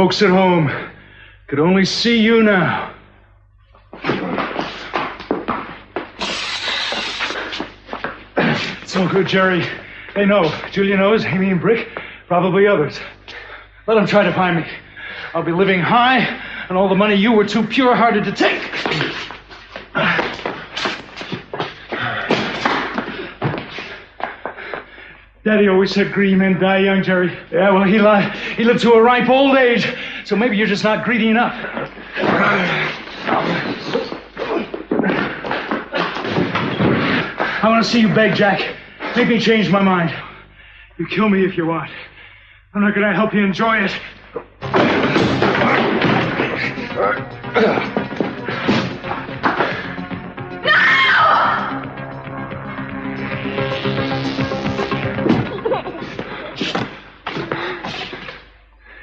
folks at home could only see you now. It's no good, Jerry. They know. Julia knows, Amy and Brick, probably others. Let them try to find me. I'll be living high on all the money you were too pure-hearted to take. Daddy always said greedy men die young, Jerry. Yeah, well, he lived to a ripe old age, so maybe you're just not greedy enough. I want to see you beg, Jack. Make me change my mind. You kill me if you want. I'm not going to help you enjoy it.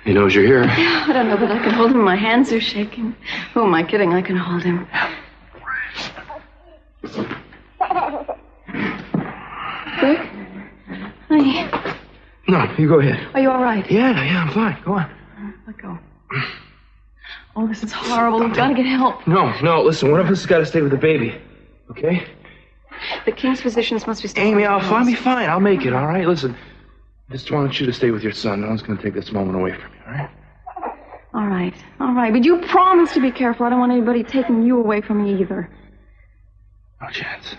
He knows you're here. Yeah, I don't know, but I can hold him. My hands are shaking. Who am I kidding? I can hold him. Rick? Honey. No, you go ahead. Are you all right? Yeah, I'm fine. Go on. Let go. Oh, this is horrible. We've got to get help. No, listen, one of us has got to stay with the baby. Okay? The king's physicians must be staying. Amy, I'll be fine. I'll make it, all right? Listen, I just want you to stay with your son. No one's going to take this moment away from you, all right? All right. But you promise to be careful. I don't want anybody taking you away from me either. No chance.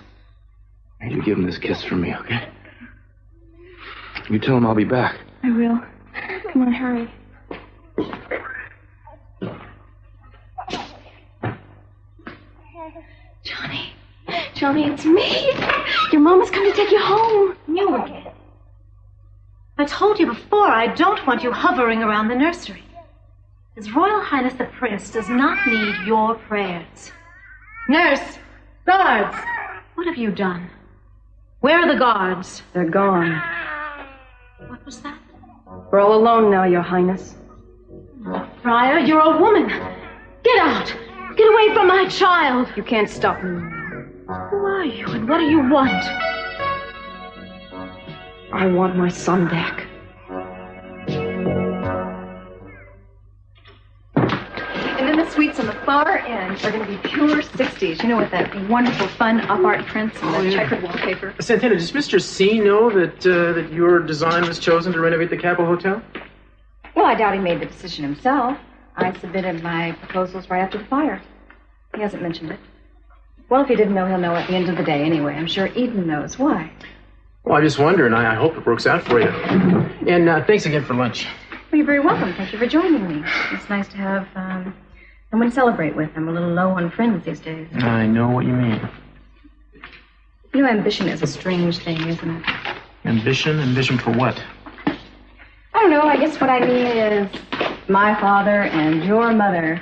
I need you to give him this kiss from me, okay? You tell him I'll be back. I will. Come on, hurry. Johnny, it's me. Your mama's come to take you home. You again. I told you before, I don't want you hovering around the nursery. His Royal Highness the Prince does not need your prayers. Nurse! Guards! What have you done? Where are the guards? They're gone. What was that? We're all alone now, Your Highness. Friar, you're a woman. Get out! Get away from my child! You can't stop me. Who are you and what do you want? I want my son back. And then the suites on the far end are going to be pure 60s. You know, with that wonderful, fun op-art prints and the checkered wallpaper. Santana, does Mr. C know that your design was chosen to renovate the Capitol Hotel? Well, I doubt he made the decision himself. I submitted my proposals right after the fire. He hasn't mentioned it. Well, if he didn't know, he'll know at the end of the day anyway. I'm sure Eden knows. Why? Well, I just wonder, and I hope it works out for you. And thanks again for lunch. Well, you're very welcome. Thank you for joining me. It's nice to have someone to celebrate with. I'm a little low on friends these days. I know what you mean. You know, ambition is a strange thing, isn't it? Ambition? Ambition for what? I don't know. I guess what I mean is my father and your mother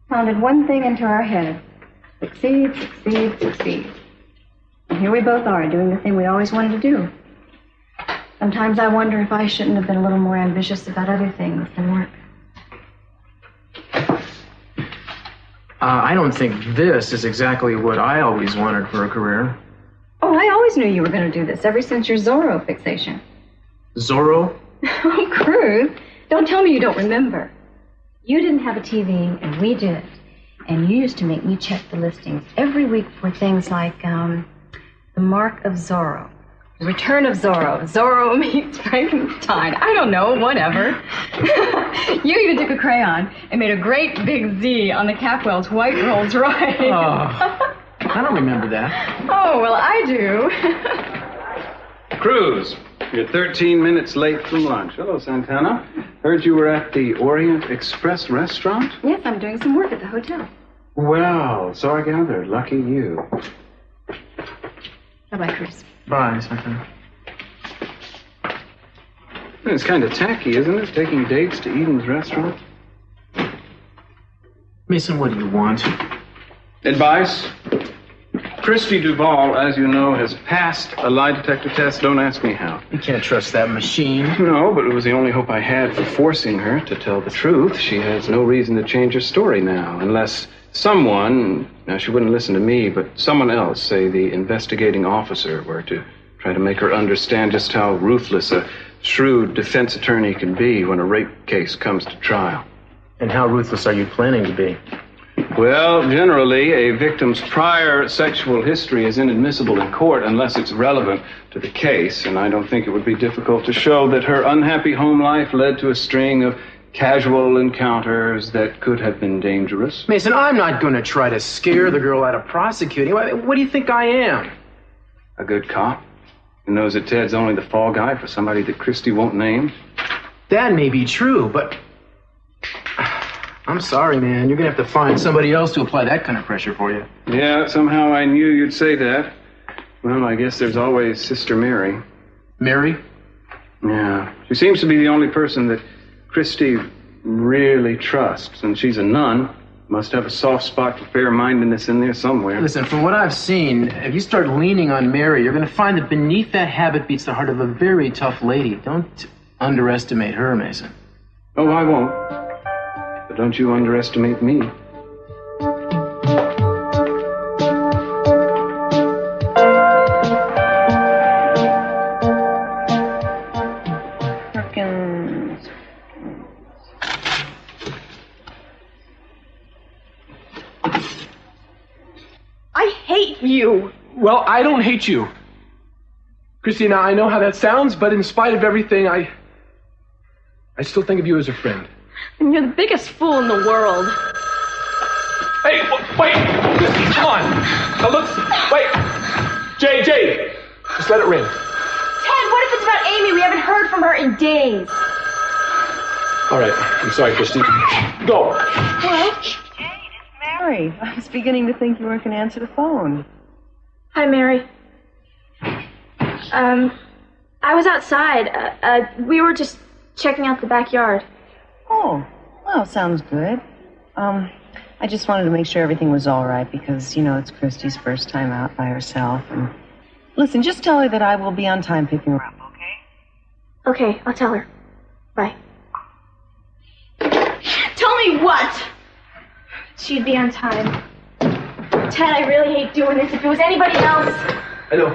pounded one thing into our head. Succeed, succeed, succeed. And here we both are, doing the thing we always wanted to do. Sometimes I wonder if I shouldn't have been a little more ambitious about other things than work. I don't think this is exactly what I always wanted for a career. Oh, I always knew you were going to do this, ever since your Zorro fixation. Zorro? Oh, Cruz, don't tell me you don't remember. You didn't have a TV, and we did. And you used to make me check the listings every week for things like, the Mark of Zorro, the Return of Zorro, Zorro meets Frankenstein. I don't know, whatever. You even took a crayon and made a great big Z on the Capwell's white Rolls Royce. Oh, I don't remember that. Oh, well, I do. Cruz, you're 13 minutes late from lunch. Hello, Santana. Heard you were at the Orient Express restaurant? Yes, I'm doing some work at the hotel. Well, so I gathered. Lucky you. Bye-bye, Chris. Bye, Santana. It's kind of tacky, isn't it? Taking dates to Eden's restaurant? Mason, what do you want? Advice? Christy Duvall, as you know, has passed a lie detector test. Don't ask me how. You can't trust that machine. No, but it was the only hope I had for forcing her to tell the truth. She has no reason to change her story now, unless someone, now she wouldn't listen to me, but someone else, say the investigating officer, were to try to make her understand just how ruthless a shrewd defense attorney can be when a rape case comes to trial. And how ruthless are you planning to be? Well, generally, a victim's prior sexual history is inadmissible in court unless it's relevant to the case, and I don't think it would be difficult to show that her unhappy home life led to a string of casual encounters that could have been dangerous. Mason, I'm not going to try to scare the girl out of prosecuting. What do you think I am? A good cop who knows that Ted's only the fall guy for somebody that Christie won't name. That may be true, but I'm sorry, man. You're going to have to find somebody else to apply that kind of pressure for you. Yeah, somehow I knew you'd say that. Well, I guess there's always Sister Mary. Mary? Yeah. She seems to be the only person that Christie really trusts, and she's a nun. Must have a soft spot for fair-mindedness in there somewhere. Listen, from what I've seen, if you start leaning on Mary, you're going to find that beneath that habit beats the heart of a very tough lady. Don't underestimate her, Mason. Oh, I won't. But don't you underestimate me. You. Well, I don't hate you. Christina, I know how that sounds, but in spite of everything, I still think of you as a friend. And you're the biggest fool in the world. Hey, wait! Come on! Now let's... Wait! Jay! Just let it ring. Ted, what if it's about Amy? We haven't heard from her in days. All right. I'm sorry, Christy. Go. Well? Mary, I was beginning to think you weren't going to answer the phone. Hi, Mary. I was outside. We were just checking out the backyard. Oh, well, sounds good. I just wanted to make sure everything was all right because, you know, it's Christy's first time out by herself. And listen, just tell her that I will be on time picking her up, okay? Okay, I'll tell her. Bye. Tell me what? She'd be on time. Ted, I really hate doing this. If it was anybody else... I know.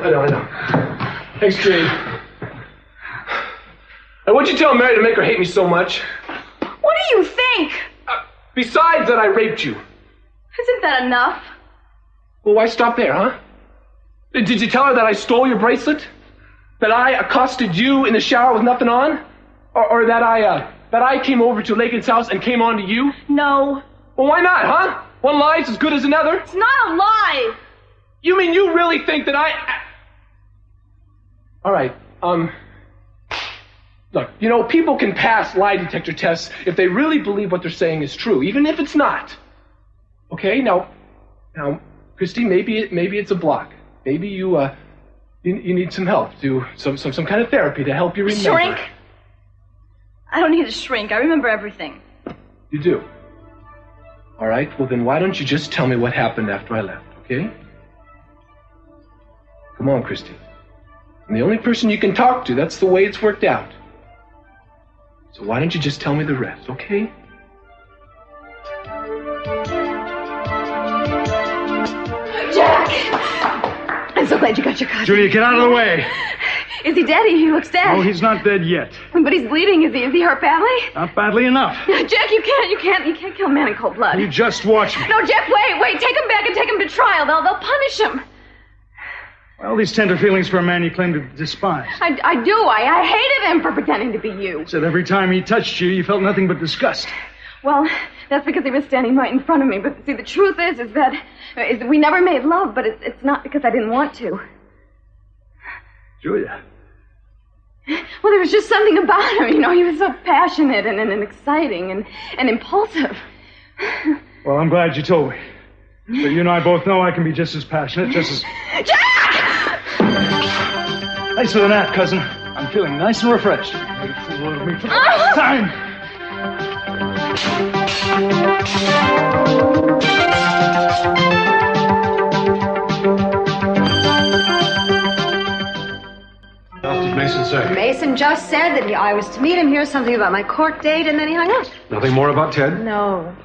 Thanks, Jay. And what'd you tell Mary to make her hate me so much? What do you think? Besides that I raped you. Isn't that enough? Well, why stop there, huh? Did you tell her that I stole your bracelet? That I accosted you in the shower with nothing on? Or that I came over to Lakin's house and came on to you? No. Well, why not, huh? One lie's as good as another. It's not a lie. You mean you really think that All right, look, you know, people can pass lie detector tests if they really believe what they're saying is true, even if it's not. Okay, now, Christy, maybe it's a block. Maybe you need some help, some kind of therapy to help you remember. Shrink? I don't need a shrink. I remember everything. You do? All right, well then why don't you just tell me what happened after I left, okay? Come on, Christy. I'm the only person you can talk to. That's the way it's worked out. So why don't you just tell me the rest, okay? Jack! I'm so glad you got your cousin. Julia, get out of the way. Is he dead? He looks dead. No, he's not dead yet. But he's bleeding. Is he hurt badly? Not badly enough. Jack, you can't kill a man in cold blood. You just watch me. No, Jack, wait. Take him back and take him to trial. They'll punish him. Well, these tender feelings for a man you claim to despise. I do. I hated him for pretending to be you. Said every time he touched you, you felt nothing but disgust. Well, that's because he was standing right in front of me. But see, the truth is that we never made love, but it's not because I didn't want to. Julia. Well, there was just something about him, you know. He was so passionate and exciting and impulsive. Well, I'm glad you told me. So you and I both know I can be just as passionate, just as... Jack! Thanks for the nap, cousin. I'm feeling nice and refreshed. You made a fool out of me for the last time. What did Mason say? Mason just said that I was to meet him here, something about my court date, and then he hung up. Nothing more about Ted? No.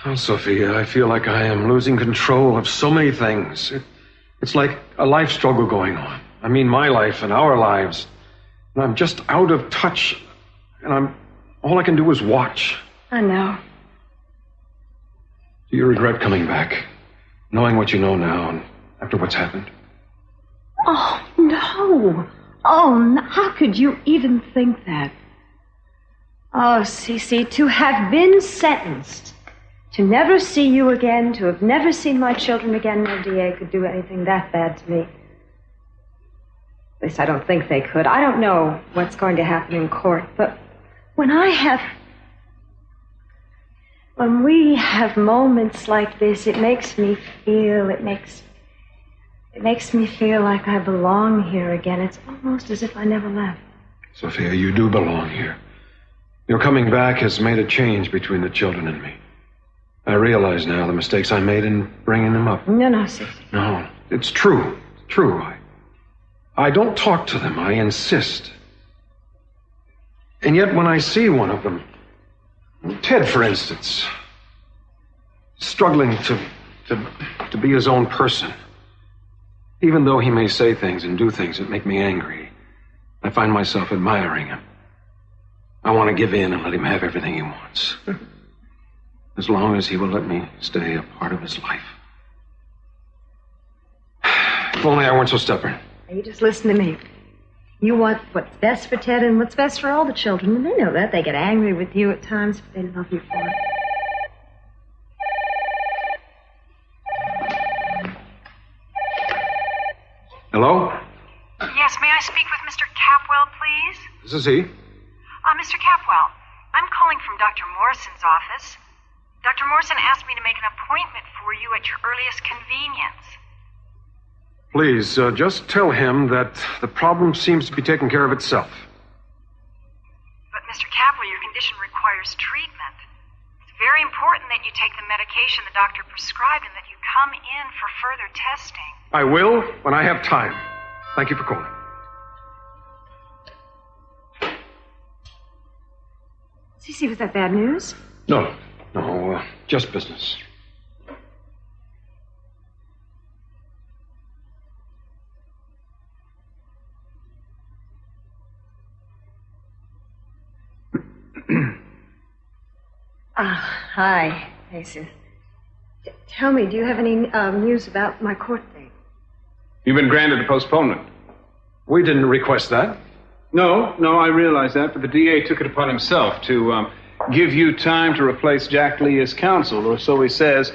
Oh, Sophia, I feel like I am losing control of so many things. It's like a life struggle going on. I mean, my life and our lives. And I'm just out of touch. And all I can do is watch. I know. Do you regret coming back? Knowing what you know now and after what's happened? Oh, no. Oh, how could you even think that? Oh, Cece, to have been sentenced to never see you again, to have never seen my children again, no DA could do anything that bad to me. At least I don't think they could. I don't know what's going to happen in court, but when we have moments like this, it makes me feel like I belong here again. It's almost as if I never left. Sophia, you do belong here. Your coming back has made a change between the children and me. I realize now the mistakes I made in bringing them up. No, Cece. No, it's true. It's true. I don't talk to them. I insist. And yet when I see one of them, Ted, for instance, struggling to be his own person, even though he may say things and do things that make me angry, I find myself admiring him. I want to give in and let him have everything he wants. As long as he will let me stay a part of his life. If only I weren't so stubborn. You just listen to me. You want what's best for Ted and what's best for all the children, and they know that. They get angry with you at times, but they love you for it. Hello? Yes, may I speak with Mr. Capwell, please? This is he. Mr. Capwell, I'm calling from Dr. Morrison's office. Dr. Morrison asked me to make an appointment for you at your earliest convenience. Please, just tell him that the problem seems to be taking care of itself. But, Mr. Capwell, your condition requires treatment. It's very important that you take the medication the doctor prescribed and that you come in for further testing. I will when I have time. Thank you for calling. Cece, was that bad news? No, just business. Hi, Mason. Tell me, do you have any news about my court date? You've been granted a postponement. We didn't request that. No, I realize that, but the DA took it upon himself to give you time to replace Jack Lee as counsel, or so he says.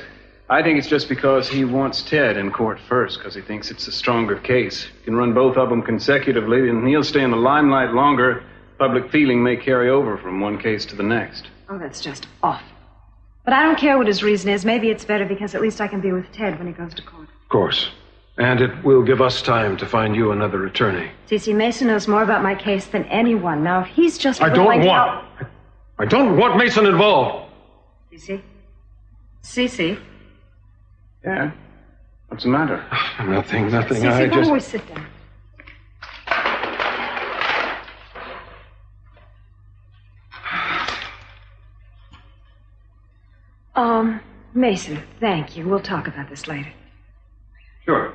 I think it's just because he wants Ted in court first, because he thinks it's a stronger case. He can run both of them consecutively, and he'll stay in the limelight longer. Public feeling may carry over from one case to the next. Oh, that's just awful. But I don't care what his reason is. Maybe it's better because at least I can be with Ted when he goes to court. Of course. And it will give us time to find you another attorney. Cece, Mason knows more about my case than anyone. Now, if he's just I don't want Mason involved. Cece? Cece? Yeah? What's the matter? Nothing. Cece, I why just... don't we sit down? Mason, thank you. We'll talk about this later. Sure.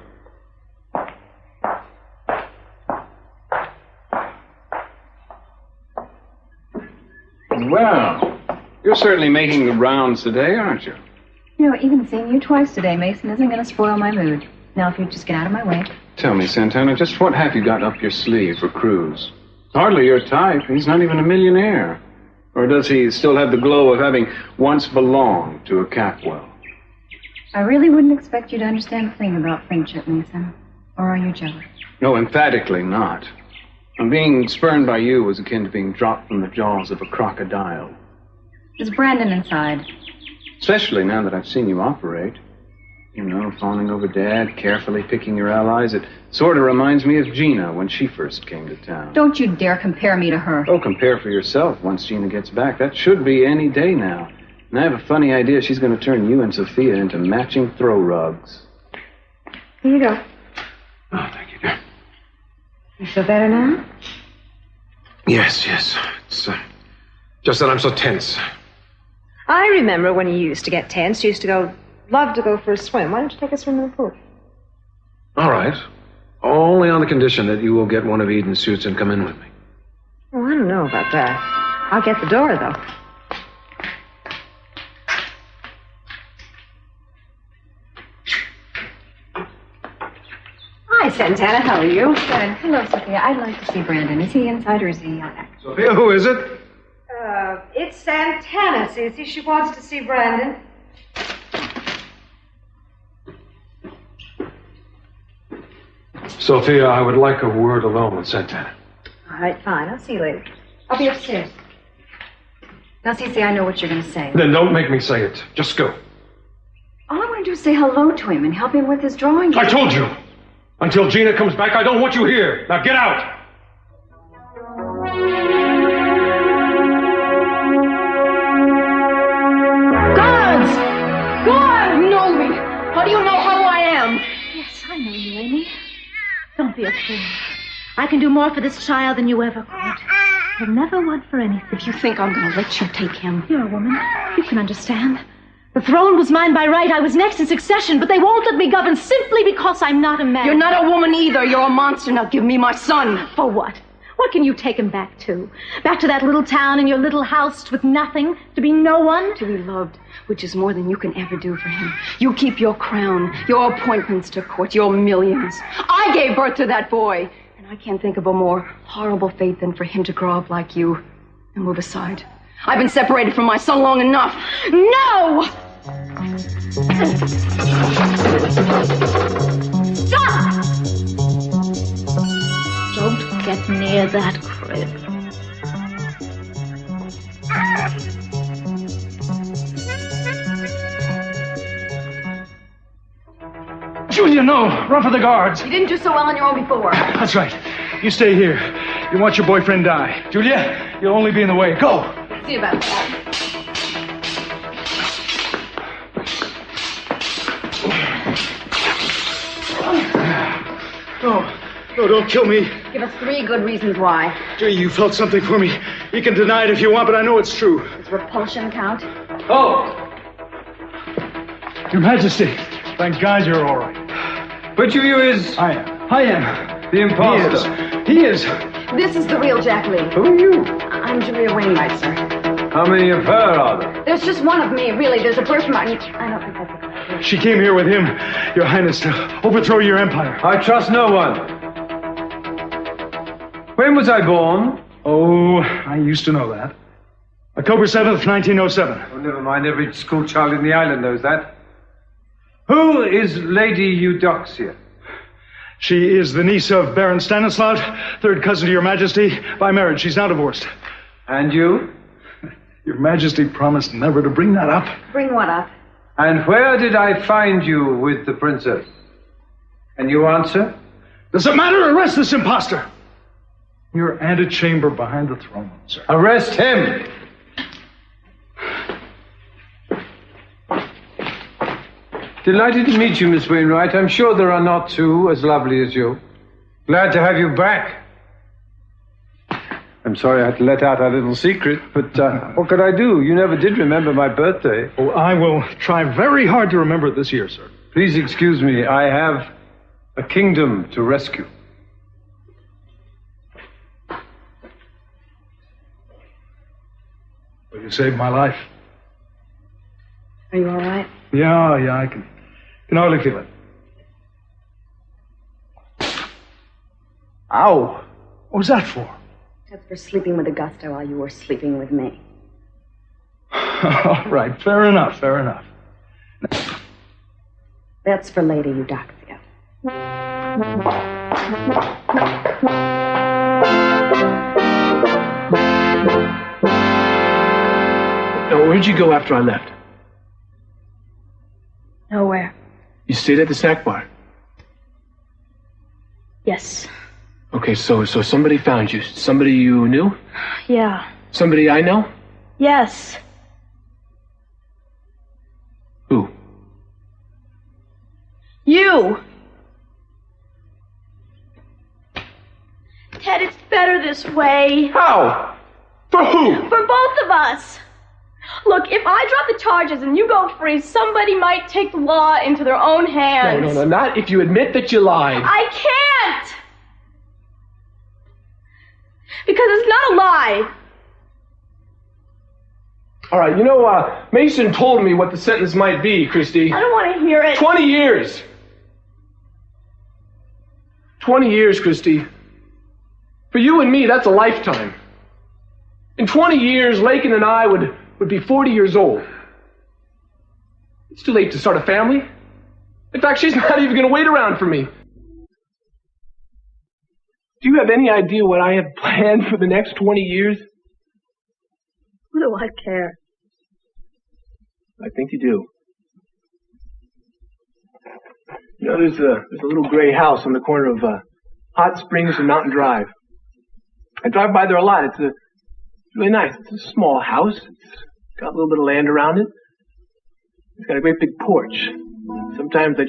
Well, you're certainly making the rounds today, aren't you? You know, even seeing you twice today, Mason, isn't going to spoil my mood. Now, if you'd just get out of my way. Tell me, Santana, just what have you got up your sleeve for Cruz? Hardly your type. He's not even a millionaire. Or does he still have the glow of having once belonged to a Capwell? I really wouldn't expect you to understand a thing about friendship, Mason. Or are you jealous? No, emphatically not. And being spurned by you was akin to being dropped from the jaws of a crocodile. Is Brandon inside? Especially now that I've seen you operate. You know, fawning over Dad, carefully picking your allies. It sort of reminds me of Gina when she first came to town. Don't you dare compare me to her. Oh, compare for yourself once Gina gets back. That should be any day now. And I have a funny idea she's going to turn you and Sophia into matching throw rugs. Here you go. Oh, thank you, dear. You feel better now? Yes. It's just that I'm so tense. I remember when you used to get tense. You used to love to go for a swim. Why don't you take a swim in the pool? All right. Only on the condition that you will get one of Eden's suits and come in with me. don't know about that. I'll get the door, though. Hi, Santana. How are you? Good. Hello, Sophia. I'd like to see Brandon. Is he inside or is he out? Sophia, who is it? It's Santana, Cece. She wants to see Brandon. Sophia, I would like a word alone with Santana. All right, fine. I'll see you later. I'll be upstairs. Now, Cece, I know what you're going to say. Then don't make me say it. Just go. All I want to do is say hello to him and help him with his drawing. I told you. Until Gina comes back, I don't want you here. Now get out. Guards! Guard! You know me. How do you know how I am? Yes, I know you, Amy. Don't be afraid. I can do more for this child than you ever could. I'll never want for anything. If you think I'm going to let you take him... You're a woman. You can understand. The throne was mine by right. I was next in succession, but they won't let me govern simply because I'm not a man. You're not a woman either. You're a monster. Now give me my son. For what? What can you take him back to? Back to that little town in your little house with nothing? To be no one? To be loved, which is more than you can ever do for him. You keep your crown, your appointments to court, your millions. I gave birth to that boy. And I can't think of a more horrible fate than for him to grow up like you and move aside. I've been separated from my son long enough. No! Stop! Don't get near that crib. Julia, no! Run for the guards. You didn't do so well on your own before. That's right. You stay here. You watch your boyfriend die. Julia, you'll only be in the way. Go! See about that. No, don't kill me. Give us 3 good reasons why. Julia, you felt something for me. You can deny it if you want, but I know it's true. Does repulsion count? Oh! Your Majesty, thank God you're all right. Which of you is... I am. The imposter. He is. This is the real Jack Lee. Who are you? I'm Julia Wainwright, sir. How many of her are there? There's just one of me, really. There's a birthmark. I don't think that's a good idea. She came here with him, Your Highness, to overthrow your empire. I trust no one. When was I born? Oh, I used to know that. October 7th, 1907. Oh, never mind. Every school child in the island knows that. Who is Lady Eudoxia? She is the niece of Baron Stanislav, third cousin to Your Majesty. By marriage, she's now divorced. And you? Your Majesty promised never to bring that up. Bring what up? And where did I find you with the princess? Can you answer? Does it matter? Arrest this imposter. Your antechamber behind the throne, sir. Arrest him! Delighted to meet you, Miss Wainwright. I'm sure there are not 2 as lovely as you. Glad to have you back. I'm sorry I had to let out our little secret, but what could I do? You never did remember my birthday. Oh, I will try very hard to remember it this year, sir. Please excuse me. I have a kingdom to rescue. Well, you saved my life. Are you all right? Yeah, I can hardly feel it. Ow! What was that for? That's for sleeping with Augusta while you were sleeping with me. All right, fair enough. That's for Lady Eudoxia. Now, where'd you go after I left? Nowhere. You stayed at the snack bar? Yes. Okay, so somebody found you. Somebody you knew? Yeah. Somebody I know? Yes. Who? You! Ted, it's better this way. How? For who? For both of us. Look, if I drop the charges and you go free, somebody might take the law into their own hands. No, not if you admit that you lied. I can't! Because it's not a lie. All right, Mason told me what the sentence might be, Christy. I don't want to hear it. 20 years. 20 years, Christy. For you and me, that's a lifetime. In 20 years, Lakin and I would be 40 years old. It's too late to start a family. In fact, she's not even going to wait around for me. Do you have any idea what I have planned for the next 20 years? What do I care? I think you do. There's a little gray house on the corner of Hot Springs and Mountain Drive. I drive by there a lot. It's really nice. It's a small house. It's got a little bit of land around it. It's got a great big porch. Sometimes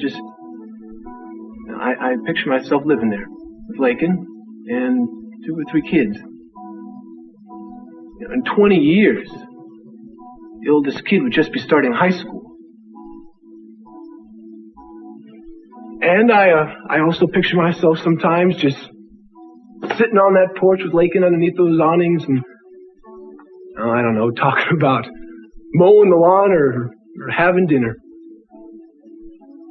I picture myself living there with Lakin and 2 or 3 kids. In 20 years, the oldest kid would just be starting high school. And I also picture myself sometimes just sitting on that porch with Lakin underneath those awnings and, I don't know, talking about mowing the lawn or having dinner.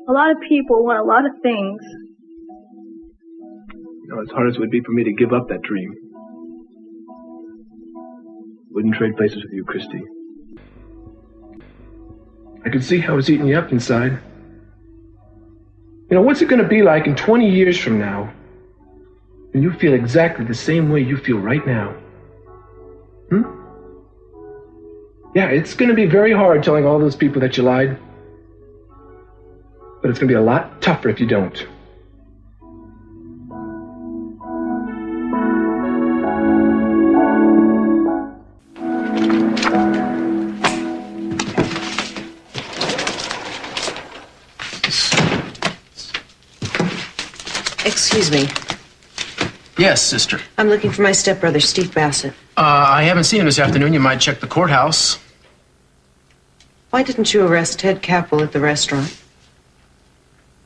A lot of people want a lot of things. As hard as it would be for me to give up that dream, wouldn't trade places with you, Christy. I could see how it was eating you up inside. What's it going to be like in 20 years from now when you feel exactly the same way you feel right now? Yeah, it's going to be very hard telling all those people that you lied. But it's going to be a lot tougher if you don't. Excuse me. Yes, sister. I'm looking for my stepbrother, Steve Bassett. I haven't seen him this afternoon. You might check the courthouse. Why didn't you arrest Ted Capwell at the restaurant?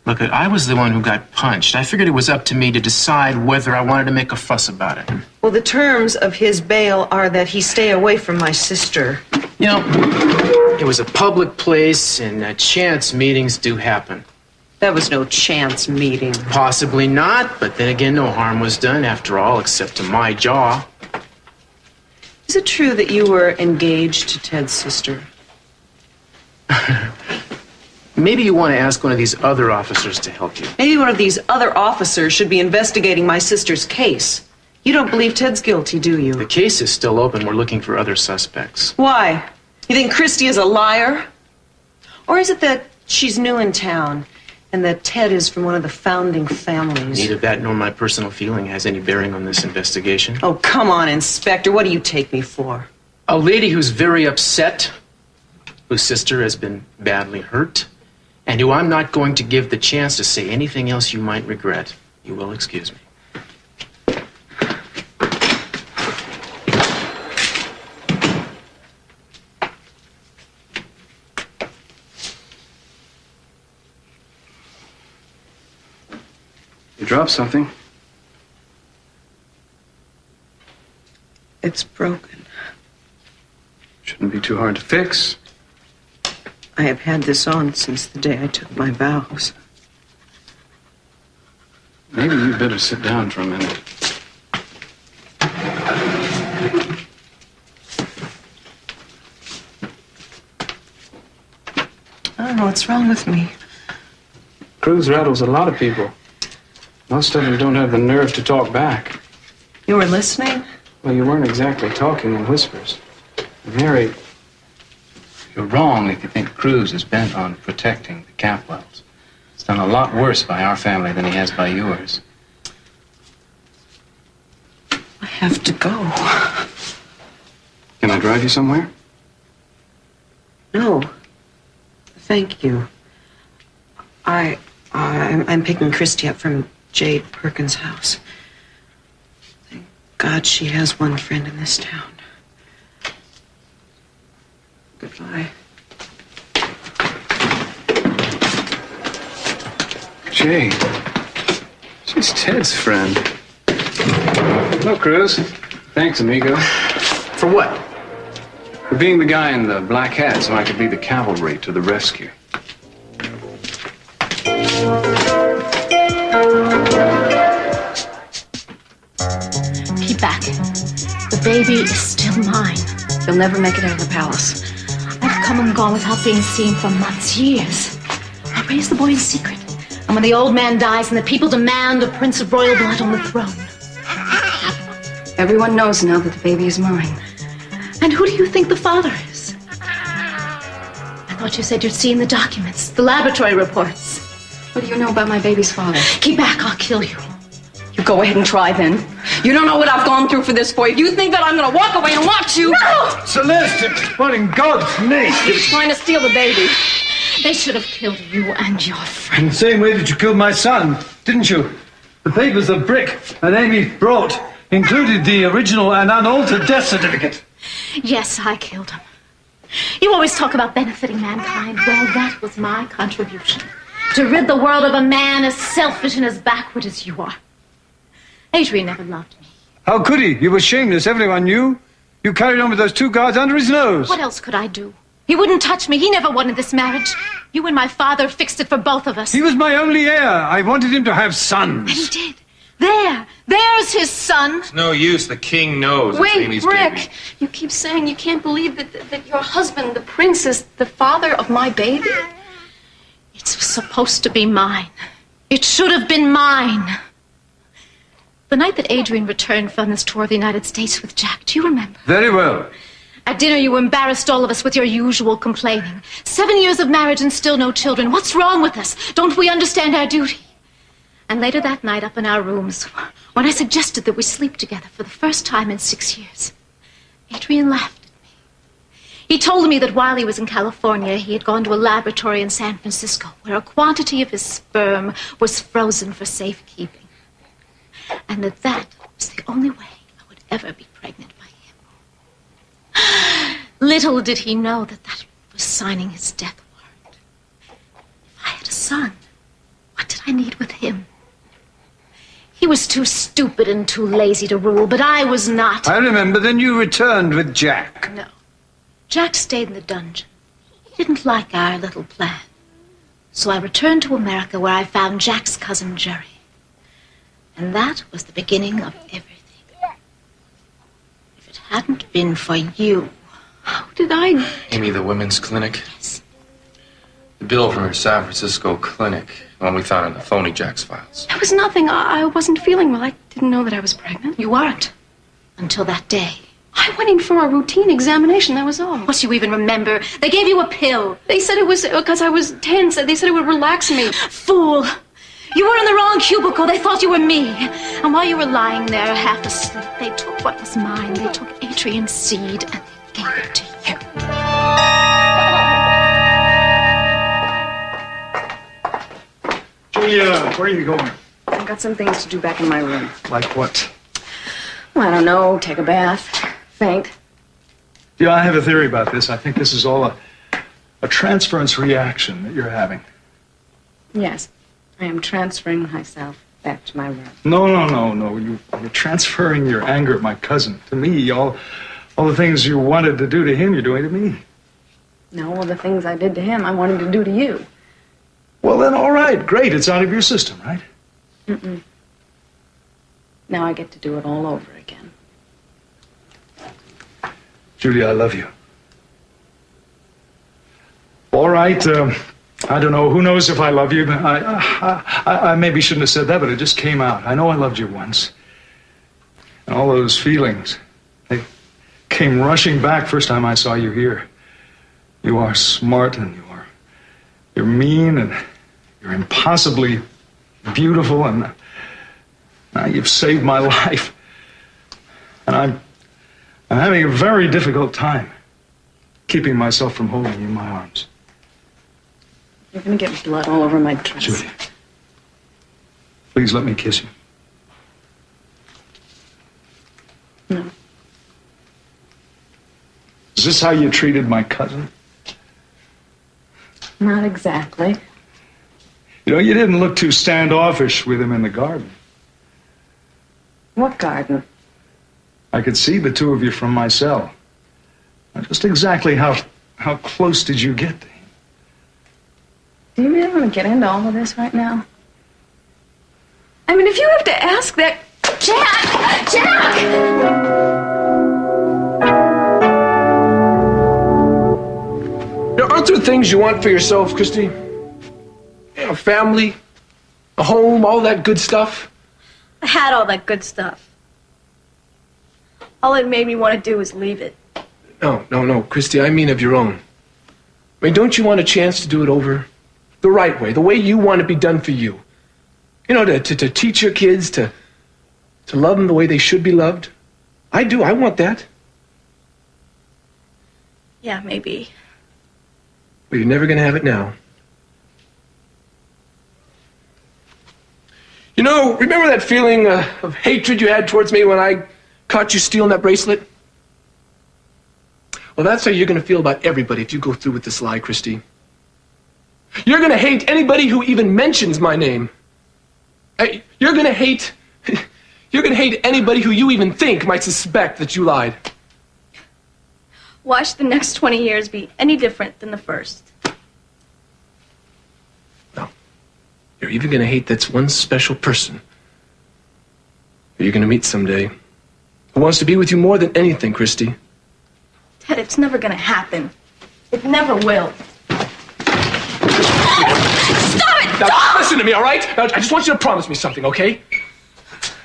Look, I was the one who got punched. I figured it was up to me to decide whether I wanted to make a fuss about it. Well, the terms of his bail are that he stay away from my sister. It was a public place, and chance meetings do happen. That was no chance meeting. Possibly not, but then again, no harm was done after all, except to my jaw. Is it true that you were engaged to Ted's sister? Maybe you want to ask one of these other officers to help you. Maybe one of these other officers should be investigating my sister's case. You don't believe Ted's guilty, do you? The case is still open. We're looking for other suspects. Why? You think Christy is a liar? Or is it that she's new in town and that Ted is from one of the founding families? Neither that nor my personal feeling has any bearing on this investigation. Oh, come on, Inspector. What do you take me for? A lady who's very upset, whose sister has been badly hurt, and who I'm not going to give the chance to say anything else you might regret. You will excuse me. You dropped something. It's broken. Shouldn't be too hard to fix. I have had this on since the day I took my vows. Maybe you better sit down for a minute. I don't know what's wrong with me. Cruz rattles a lot of people. Most of them don't have the nerve to talk back. You were listening? Well, you weren't exactly talking in whispers. Mary, you're wrong if you think Cruz is bent on protecting the Capwells. He's done a lot worse by our family than he has by yours. I have to go. Can I drive you somewhere? No. Thank you. I'm picking Christy up from Jade Perkins' house. Thank God she has one friend in this town. Goodbye. Jade. She's Ted's friend. Hello, Cruz. Thanks, amigo. For what? For being the guy in the black hat so I could be the cavalry to the rescue. Keep back. The baby is still mine. You'll never make it out of the palace. I've come and gone without being seen for months, years. I raised the boy in secret. And when the old man dies and the people demand a prince of royal blood on the throne. Everyone knows now that the baby is mine. And who do you think the father is? I thought you said you'd seen the documents, the laboratory reports. What do you know about my baby's father? Keep back, I'll kill you. You go ahead and try then. You don't know what I've gone through for this boy. You think that I'm going to walk away and watch you? No! Celeste, what in God's name? He was trying to steal the baby. They should have killed you and your friend. In the same way that you killed my son, didn't you? The papers that Brick and Amy brought included the original and unaltered death certificate. Yes, I killed him. You always talk about benefiting mankind. Well, that was my contribution. To rid the world of a man as selfish and as backward as you are. Adrian never loved me. How could he? You were shameless. Everyone knew. You carried on with those 2 guards under his nose. What else could I do? He wouldn't touch me. He never wanted this marriage. You and my father fixed it for both of us. He was my only heir. I wanted him to have sons. And he did. There's his son. It's no use. The king knows. Wait, Amy's Brick. baby. You keep saying you can't believe that your husband, the prince, is the father of my baby? It's supposed to be mine. It should have been mine. The night that Adrian returned from this tour of the United States with Jack, do you remember? Very well. At dinner, you embarrassed all of us with your usual complaining. 7 years of marriage and still no children. What's wrong with us? Don't we understand our duty? And later that night, up in our rooms, when I suggested that we sleep together for the first time in 6 years, Adrian laughed at me. He told me that while he was in California, he had gone to a laboratory in San Francisco where a quantity of his sperm was frozen for safekeeping. And that was the only way I would ever be pregnant by him. Little did he know that was signing his death warrant. If I had a son, what did I need with him? He was too stupid and too lazy to rule, but I was not. I remember. Then you returned with Jack. No. Jack stayed in the dungeon. He didn't like our little plan. So I returned to America where I found Jack's cousin Jerry. And that was the beginning of everything. If it hadn't been for you, how did I... Amy, the women's clinic? Yes. The bill from her San Francisco clinic, the one we found in the phony Jack's files. It was nothing. I wasn't feeling well. I didn't know that I was pregnant. You weren't. Until that day. I went in for a routine examination, that was all. What do you even remember? They gave you a pill. They said it was because I was tense. They said it would relax me. Fool! You were in the wrong cubicle. They thought you were me. And while you were lying there half asleep, they took what was mine. They took Adrian's seed and they gave it to you. Julia, where are you going? I've got some things to do back in my room. Like what? Well, I don't know. Take a bath. Faint. Yeah, I have a theory about this. I think this is all a transference reaction that you're having. Yes. I am transferring myself back to my room. No. You're transferring your anger at my cousin to me. All the things you wanted to do to him, you're doing to me. No, all the things I did to him, I wanted to do to you. Well, then, all right. Great. It's out of your system, right? Mm-mm. Now I get to do it all over again. Julia, I love you. All right. I don't know. Who knows if I love you? I maybe shouldn't have said that, but it just came out. I know I loved you once. And all those feelings, they came rushing back first time I saw you here. You are smart and you're mean and you're impossibly beautiful and now you've saved my life. And I'm having a very difficult time keeping myself from holding you in my arms. You're going to get blood all over my dress. Julia, please let me kiss you. No. Is this how you treated my cousin? Not exactly. You know, you didn't look too standoffish with him in the garden. What garden? I could see the two of you from my cell. Now, just exactly how close did you get to him? Do you really want to get into all of this right now? I mean, if you have to ask that... Jack! Now, aren't there things you want for yourself, Christy? A family, a home, all that good stuff? I had all that good stuff. All it made me want to do was leave it. No, Christy, I mean of your own. I mean, don't you want a chance to do it over the right way, the way you want it to be done for you? You know, to teach your kids to love them the way they should be loved? I do, I want that. Yeah, maybe. But you're never going to have it now. You know, remember that feeling of hatred you had towards me when I caught you stealing that bracelet? Well, that's how you're going to feel about everybody if you go through with this lie, Christy. You're going to hate anybody who even mentions my name. You're going to hate anybody who you even think might suspect that you lied. Why should the next 20 years be any different than the first? No. You're even going to hate that one special person who you're going to meet someday who wants to be with you more than anything, Christy. Ted, it's never going to happen. It never will. Stop it! Now, listen to me, all right? Now, I just want you to promise me something, okay?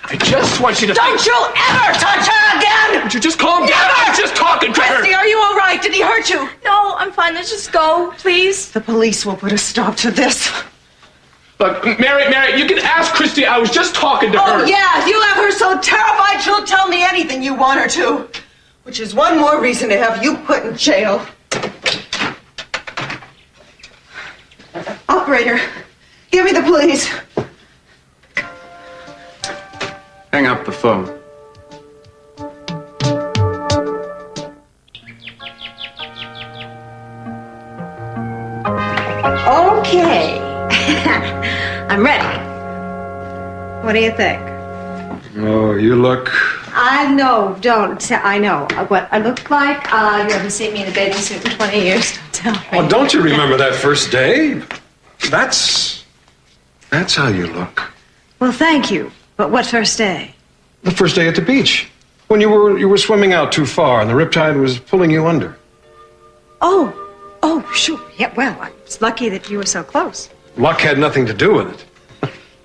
I just want you to... Don't you ever touch her again! Would you just calm down? I'm just talking to her! Christy, are you all right? Did he hurt you? No, I'm fine. Let's just go, please. The police will put a stop to this. Look, Mary, you can ask Christy. I was just talking to her. Oh, yeah, you have her so terrified she'll tell me anything you want her to. Which is one more reason to have you put in jail. Operator, give me the police. Hang up the phone. Okay. I'm ready. What do you think? Oh, you look... I know, don't. I know what I look like. You haven't seen me in a bathing suit in 20 years. Don't tell me. Oh, don't you remember that first day? That's how you look. Well, thank you. But what first day? The first day at the beach. When you were swimming out too far and the riptide was pulling you under. Oh, sure. Yeah, well, I was lucky that you were so close. Luck had nothing to do with it.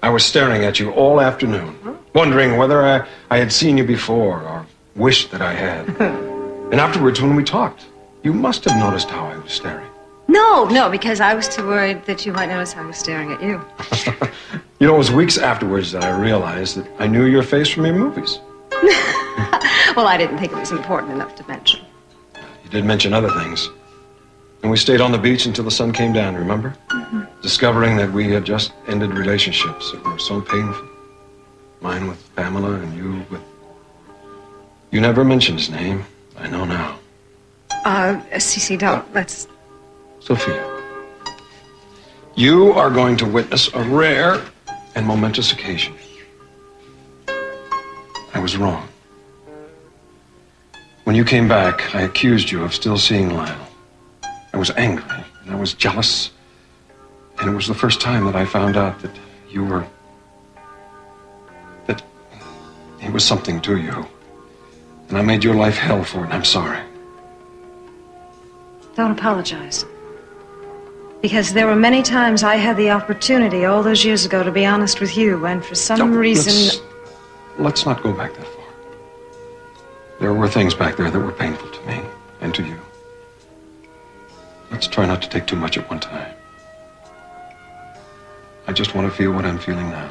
I was staring at you all afternoon, wondering whether I had seen you before or wished that I had. And afterwards, when we talked, you must have noticed how I was staring. No, because I was too worried that you might notice I was staring at you. You know, it was weeks afterwards that I realized that I knew your face from your movies. Well, I didn't think it was important enough to mention. You did mention other things. And we stayed on the beach until the sun came down, remember? Mm-hmm. Discovering that we had just ended relationships that were so painful. Mine with Pamela and you with... You never mentioned his name. I know now. Cece, don't. Let's... Sophia, you are going to witness a rare and momentous occasion. I was wrong. When you came back, I accused you of still seeing Lyle. I was angry, and I was jealous, and it was the first time that I found out that you were... that he was something to you. And I made your life hell for it, and I'm sorry. Don't apologize. Because there were many times I had the opportunity all those years ago to be honest with you, and for some reason... Let's not go back that far. There were things back there that were painful to me, and to you. Let's try not to take too much at one time. I just want to feel what I'm feeling now.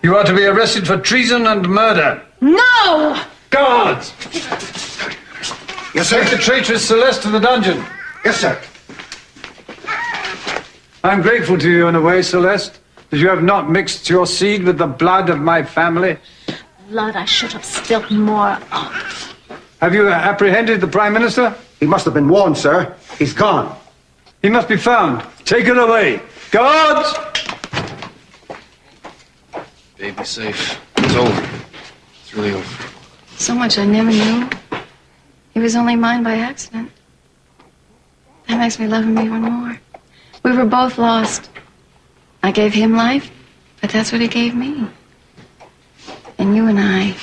You are to be arrested for treason and murder. No! Guards! Yes, sir. Take the traitress Celeste to the dungeon. Yes, sir. I'm grateful to you in a way, Celeste, that you have not mixed your seed with the blood of my family. Blood I should have spilt more of. Have you apprehended the Prime Minister? He must have been warned, sir. He's gone. He must be found. Take it away. Guards! Baby's safe. It's over. It's really over. So much I never knew. He was only mine by accident. That makes me love him even more. We were both lost. I gave him life, but that's what he gave me. And you and I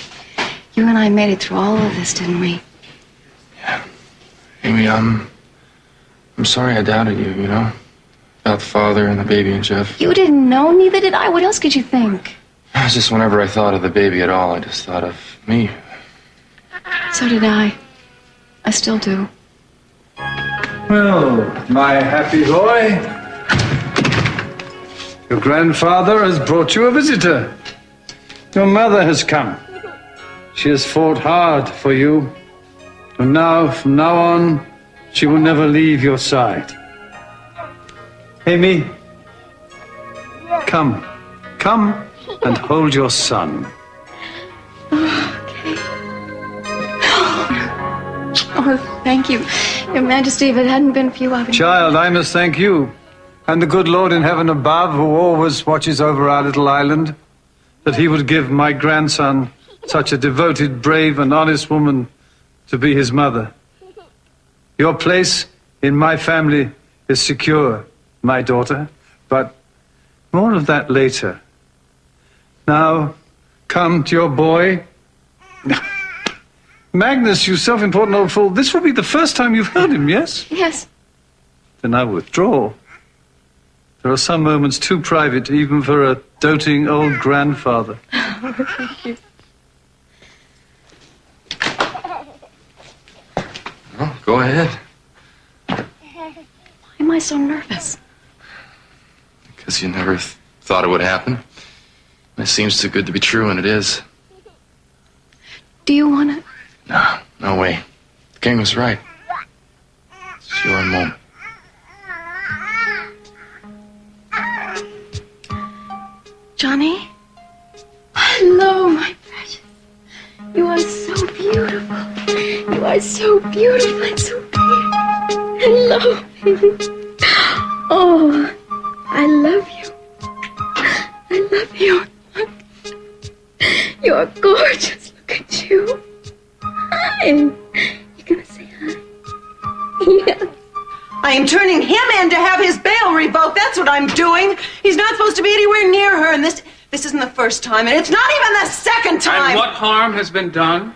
made it through all of this, didn't we? Yeah. Amy, I'm sorry I doubted you, you know? About the father and the baby and Jeff. You didn't know, neither did I. What else could you think? It's just whenever I thought of the baby at all, I just thought of me. So did I. I still do. Well, my happy boy. Your grandfather has brought you a visitor. Your mother has come. She has fought hard for you. And now, from now on, she will never leave your side. Amy, come. Come and hold your son. Oh, thank you, Your Majesty. If it hadn't been for you, I would... Child, I must thank you and the good Lord in heaven above, who always watches over our little island, that he would give my grandson such a devoted, brave, and honest woman to be his mother. Your place in my family is secure, my daughter, but more of that later. Now, come to your boy. Magnus, you self-important old fool, this will be the first time you've heard him, yes? Yes. Then I withdraw. There are some moments too private even for a doting old grandfather. Thank you. Well, go ahead. Why am I so nervous? Because you never thought it would happen. It seems too good to be true, and it is. Do you want to... No way. The king was right. It's your moment. Johnny? Hello, my precious. You are so beautiful. You are so beautiful and so beautiful. Hello, baby. Oh, I love you. I love you. You're gorgeous. Look at you. Hi. You gonna say hi? Yes. I am turning him in to have his bail revoked. That's what I'm doing. He's not supposed to be anywhere near her, and this isn't the first time, and it's not even the second time. And what harm has been done?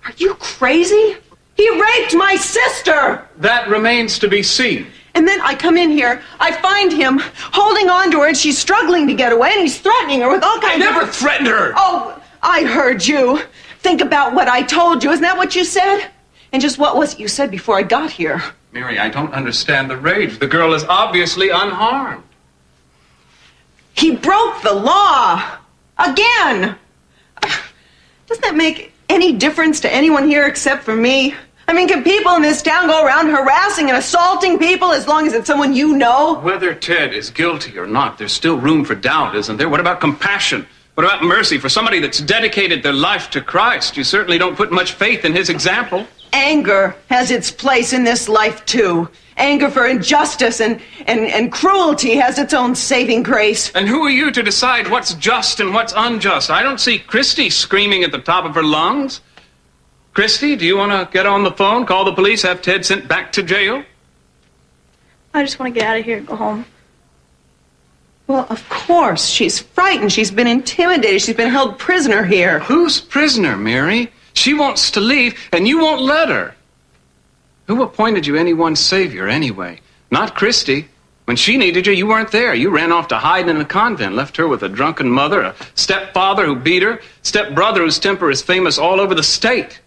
Are you crazy? He raped my sister! That remains to be seen. And then I come in here, I find him holding on to her, and she's struggling to get away, and he's threatening her with all kinds of... I never threatened her! Oh, I heard you. Think about what I told you. Isn't that what you said? And just what was it you said before I got here? Mary, I don't understand the rage. The girl is obviously unharmed. He broke the law. Again. Doesn't that make any difference to anyone here except for me? I mean, can people in this town go around harassing and assaulting people as long as it's someone you know? Whether Ted is guilty or not, there's still room for doubt, isn't there? What about compassion? What about mercy for somebody that's dedicated their life to Christ? You certainly don't put much faith in his example. Anger has its place in this life, too. Anger for injustice and cruelty has its own saving grace. And who are you to decide what's just and what's unjust? I don't see Christy screaming at the top of her lungs. Christy, do you want to get on the phone, call the police, have Ted sent back to jail? I just want to get out of here and go home. Well, of course. She's frightened. She's been intimidated. She's been held prisoner here. Who's prisoner, Mary? She wants to leave, and you won't let her. Who appointed you anyone's savior, anyway? Not Christy. When she needed you, you weren't there. You ran off to hide in a convent, left her with a drunken mother, a stepfather who beat her, stepbrother whose temper is famous all over the state.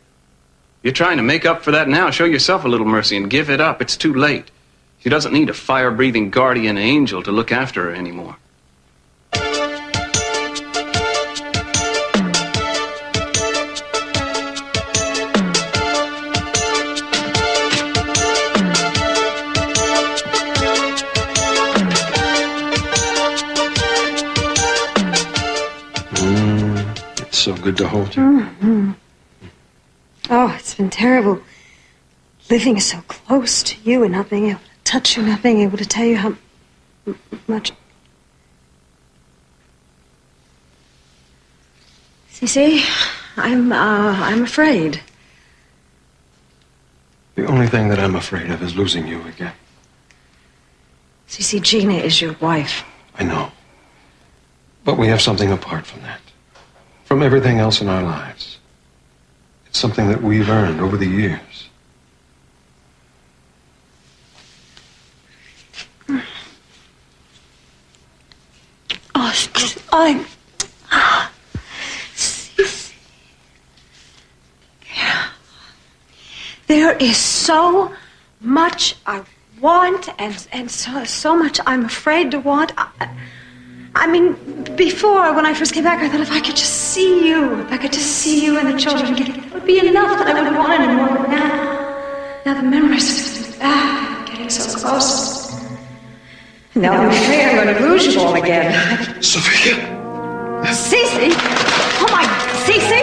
You're trying to make up for that now. Show yourself a little mercy and give it up. It's too late. She doesn't need a fire-breathing guardian angel to look after her anymore. It's so good to hold you. Mm-hmm. Oh, it's been terrible. Living so close to you and not being able to touch you, not being able to tell you how much. Cece, I'm afraid. The only thing that I'm afraid of is losing you again. Cece, Gina is your wife. I know. But we have something apart from that. From everything else in our lives. It's something that we've earned over the years. Oh, Cece. There is so much I want and so much I'm afraid to want. I mean, before, when I first came back, I thought if I could just see you, if I could just see you and the children again, it would be enough that I wouldn't want any more. But now the memories are coming back and getting so close. Now I'm afraid I'm going to lose you all again. Sophia! Cece! Oh my, Cece!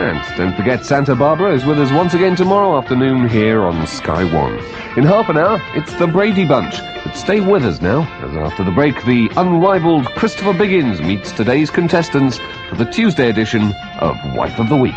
And don't forget, Santa Barbara is with us once again tomorrow afternoon here on Sky One. In half an hour, it's the Brady Bunch. But stay with us now, as after the break, the unrivaled Christopher Biggins meets today's contestants for the Tuesday edition of Wife of the Week.